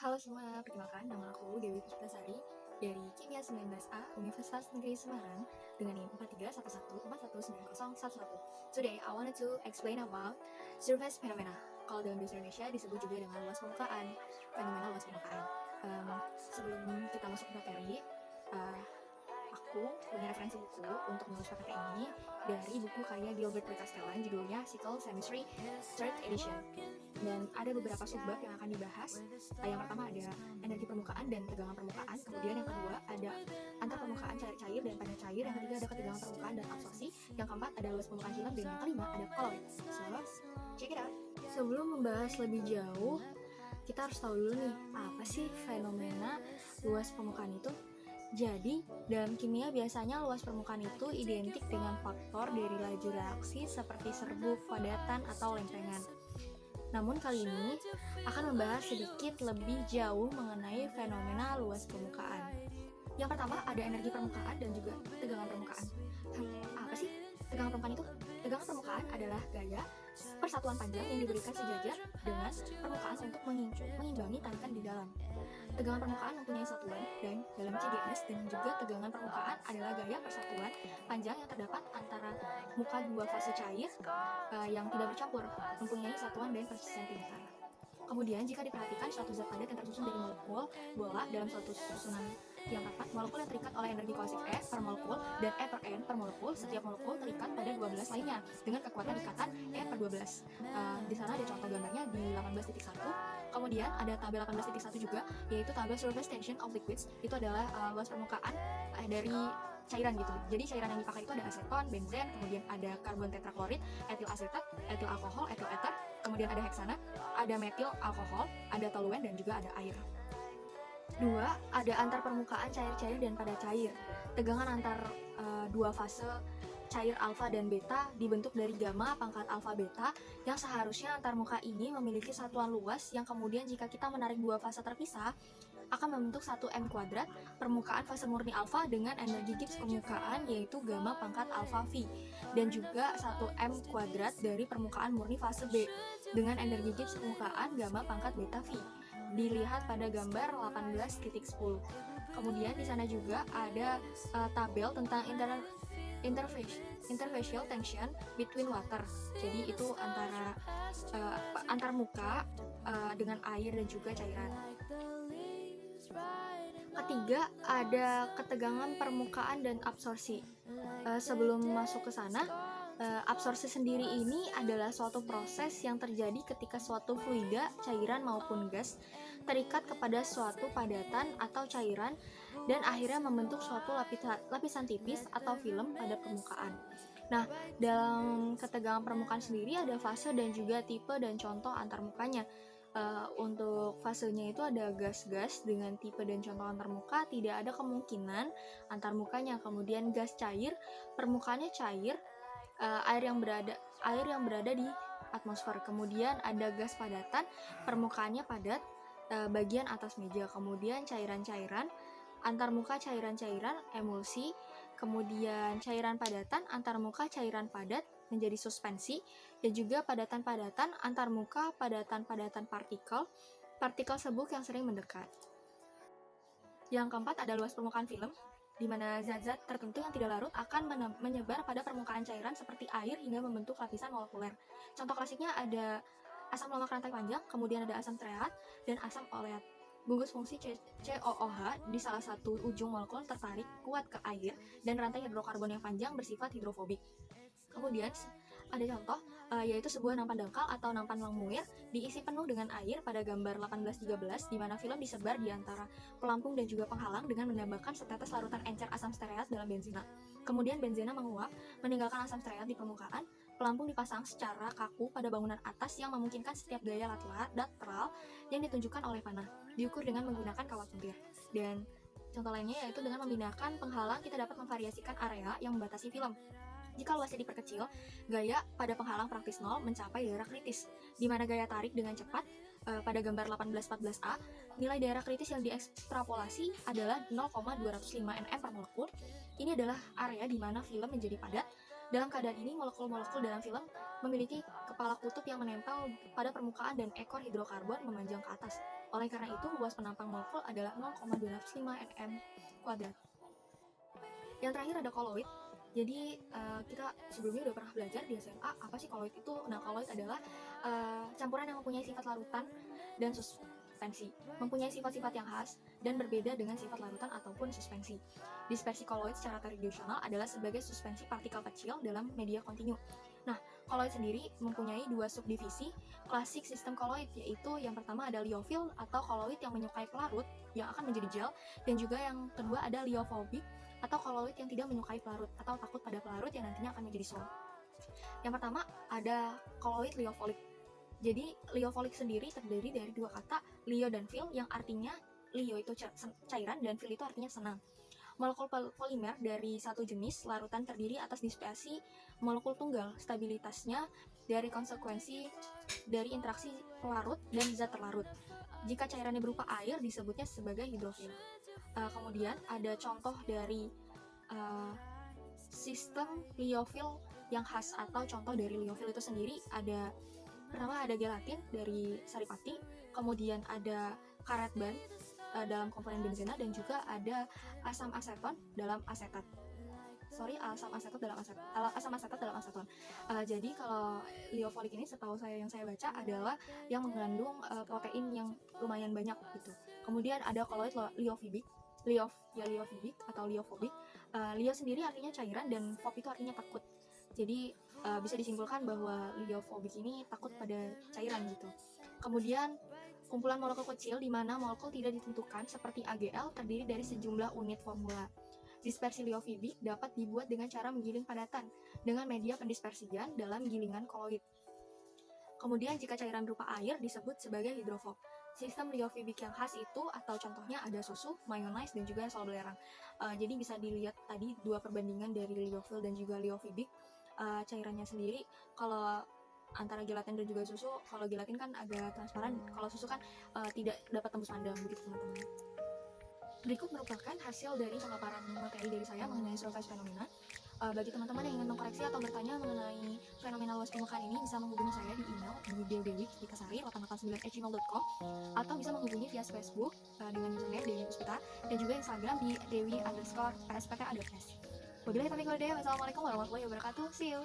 Halo semua, perkenalkan nama aku Dewi Puspitasari dari Kimia 19A Universitas Negeri Semarang dengan NIM 4311419011. Today, I wanted to explain about surface phenomena. Kalau dalam bahasa Indonesia disebut juga dengan luas permukaan, fenomena luas permukaan. Sebelum kita masuk ke materi, aku punya referensi buku untuk menulis PPT ini dari buku karya Gilbert P. Castellan, judulnya Physical Chemistry 3rd Edition. Dan ada beberapa subbab yang akan dibahas. Yang pertama ada energi permukaan dan tegangan permukaan. Kemudian yang kedua ada antar permukaan cair dan padat cair. Yang ketiga ada ketegangan permukaan dan absorpsi. Yang keempat ada luas permukaan film. Dan yang kelima ada koloid. So, check it out. Sebelum membahas lebih jauh, kita harus tahu dulu nih, apa sih fenomena luas permukaan itu? Jadi, dalam kimia biasanya luas permukaan itu identik dengan faktor dari laju reaksi seperti serbuk, padatan, atau lempengan. Namun kali ini akan membahas sedikit lebih jauh mengenai fenomena luas permukaan. Yang pertama ada energi permukaan dan juga tegangan permukaan. Apa sih tegangan permukaan itu? Tegangan permukaan adalah gaya persatuan panjang yang diberikan sejajar dengan permukaan untuk mengimbangi tarikan di dalam. Tegangan permukaan mempunyai satuan dan dalam CGS, dan juga tegangan permukaan adalah gaya persatuan panjang yang terdapat antara muka dua fase cair yang tidak bercampur, mempunyai satuan dan per sentimeter. Kemudian jika diperhatikan suatu zat padat yang tersusun dari molekul bola dalam suatu susunan yang rapat, molekul yang terikat oleh energi koalesif E per molekul dan E per N per molekul, setiap molekul terikat pada 12 lainnya dengan kekuatan ikatan E per 12. Di sana ada contoh gambarnya di 18.1. Kemudian ada tabel 18.1 juga, yaitu tabel surface tension of liquids. Itu adalah luas permukaan dari cairan gitu. Jadi cairan yang dipakai itu ada aseton, benzen, kemudian ada karbon tetraklorid, etil asetat, etil alkohol, etil eter, kemudian ada heksana, ada metil alkohol, ada toluen, dan juga ada air. 2. Ada antar permukaan cair-cair dan padat cair. Tegangan antar dua fase cair alfa dan beta dibentuk dari gamma pangkat alfa beta, yang seharusnya antar muka ini memiliki satuan luas yang kemudian jika kita menarik dua fase terpisah akan membentuk satu M kuadrat permukaan fase murni alfa dengan energi Gibbs permukaan yaitu gamma pangkat alfa V, dan juga satu M kuadrat dari permukaan murni fase B dengan energi Gibbs permukaan gamma pangkat beta V. Dilihat pada gambar 18.10. Kemudian di sana juga ada tabel tentang interfacial tension between water. Jadi itu antar muka dengan air dan juga cairan. Ketiga, ada ketegangan permukaan dan absorpsi. Sebelum masuk ke sana, absorpsi sendiri ini adalah suatu proses yang terjadi ketika suatu fluida, cairan maupun gas terikat kepada suatu padatan atau cairan dan akhirnya membentuk suatu lapisan tipis atau film pada permukaan. Nah, dalam ketegangan permukaan sendiri ada fase dan juga tipe dan contoh antarmukanya. Untuk fasenya itu ada gas-gas dengan tipe dan contoh antarmuka, tidak ada kemungkinan antarmukanya. Kemudian gas cair, permukaannya cair, air yang berada di atmosfer. Kemudian ada gas padatan, permukaannya padat, bagian atas meja. Kemudian cairan-cairan, antarmuka cairan-cairan, emulsi. Kemudian cairan padatan, antarmuka cairan padat menjadi suspensi, dan juga padatan-padatan antarmuka padatan-padatan partikel sebuk yang sering mendekat. Yang keempat ada luas permukaan film, di mana zat-zat tertentu yang tidak larut akan menyebar pada permukaan cairan seperti air hingga membentuk lapisan molekuler. Contoh klasiknya ada asam lemak rantai panjang, kemudian ada asam stearat dan asam oleat. Gugus fungsi COOH di salah satu ujung molekul tertarik kuat ke air, dan rantai hidrokarbon yang panjang bersifat hidrofobik. Kemudian ada contoh yaitu sebuah nampan dangkal atau nampan langmuir diisi penuh dengan air pada gambar 1813, di mana film disebar di antara pelampung dan juga penghalang dengan menambahkan setetes larutan encer asam stearat dalam benzena. Kemudian benzena menguap meninggalkan asam stearat di permukaan. Pelampung dipasang secara kaku pada bangunan atas yang memungkinkan setiap gaya lateral yang ditunjukkan oleh panah diukur dengan menggunakan kawat pentir. Dan contoh lainnya yaitu dengan memindahkan penghalang kita dapat memvariasikan area yang membatasi film. Jika luasnya diperkecil, gaya pada penghalang praktis 0 mencapai daerah kritis, di mana gaya tarik dengan cepat pada gambar 1814A, nilai daerah kritis yang diekstrapolasi adalah 0,205 nm per molekul. Ini adalah area di mana film menjadi padat. Dalam keadaan ini, molekul-molekul dalam film memiliki kepala kutub yang menempel pada permukaan dan ekor hidrokarbon memanjang ke atas. Oleh karena itu, luas penampang molekul adalah 0,205 nm kuadrat. Yang terakhir ada koloid. Jadi kita sebelumnya udah pernah belajar di SMA apa sih koloid itu. Nah, koloid adalah campuran yang mempunyai sifat larutan dan suspensi, mempunyai sifat-sifat yang khas dan berbeda dengan sifat larutan ataupun suspensi. Dispersi koloid secara tradisional adalah sebagai suspensi partikel kecil dalam media kontinu. Nah, koloid sendiri mempunyai dua subdivisi klasik sistem koloid, yaitu yang pertama ada liofil atau koloid yang menyukai pelarut yang akan menjadi gel, dan juga yang kedua ada liofobik atau koloid yang tidak menyukai pelarut atau takut pada pelarut yang nantinya akan menjadi sol. Yang pertama ada koloid liofolik. Jadi liofolik sendiri terdiri dari dua kata, lio dan fil, yang artinya lio itu cairan dan fil itu artinya senang. Molekul polimer dari satu jenis larutan terdiri atas dispersi molekul tunggal. Stabilitasnya dari konsekuensi dari interaksi pelarut dan zat terlarut. Jika cairannya berupa air disebutnya sebagai hidrofil. Kemudian ada contoh dari sistem liofil yang khas atau contoh dari liofil itu sendiri. Ada pertama ada gelatin dari saripati, kemudian ada karet ban dalam komponen benzena, dan juga ada asam aseton dalam asetat. Asam asetat dalam aseton. Jadi kalau liofolik ini setahu saya yang saya baca adalah yang mengandung protein yang lumayan banyak gitu. Kemudian ada koloid liofibik, liofibik atau liofobik. Lio sendiri artinya cairan dan fob itu artinya takut. Jadi bisa disimpulkan bahwa liofobik ini takut pada cairan gitu. Kemudian kumpulan molekul kecil di mana molekul tidak ditentukan seperti AgL terdiri dari sejumlah unit formula. Dispersi liofibik dapat dibuat dengan cara menggiling padatan dengan media pendispersian dalam gilingan koloid. Kemudian jika cairan berupa air disebut sebagai hidrofob. Sistem liofibik yang khas itu atau contohnya ada susu, mayonnaise, dan juga sol belerang. Jadi bisa dilihat tadi dua perbandingan dari liofil dan juga liofibik. Cairannya sendiri kalau antara gelatin dan juga susu, kalau gelatin kan agak transparan, kalau susu kan tidak dapat tembus pandang begitu teman-teman. Berikut merupakan hasil dari pemaparan materi dari saya mengenai surface fenomena. Bagi teman-teman yang ingin mengkoreksi atau bertanya mengenai fenomena luas permukaan ini, bisa menghubungi saya di email di dewi.dikasari889@gmail.com, atau bisa menghubungi via Facebook dengan username Dewi Puspita, dan juga Instagram di dewi_pspta_s. Wabillahi taufiq wal hidayah. Wassalamualaikum warahmatullahi wabarakatuh. See you.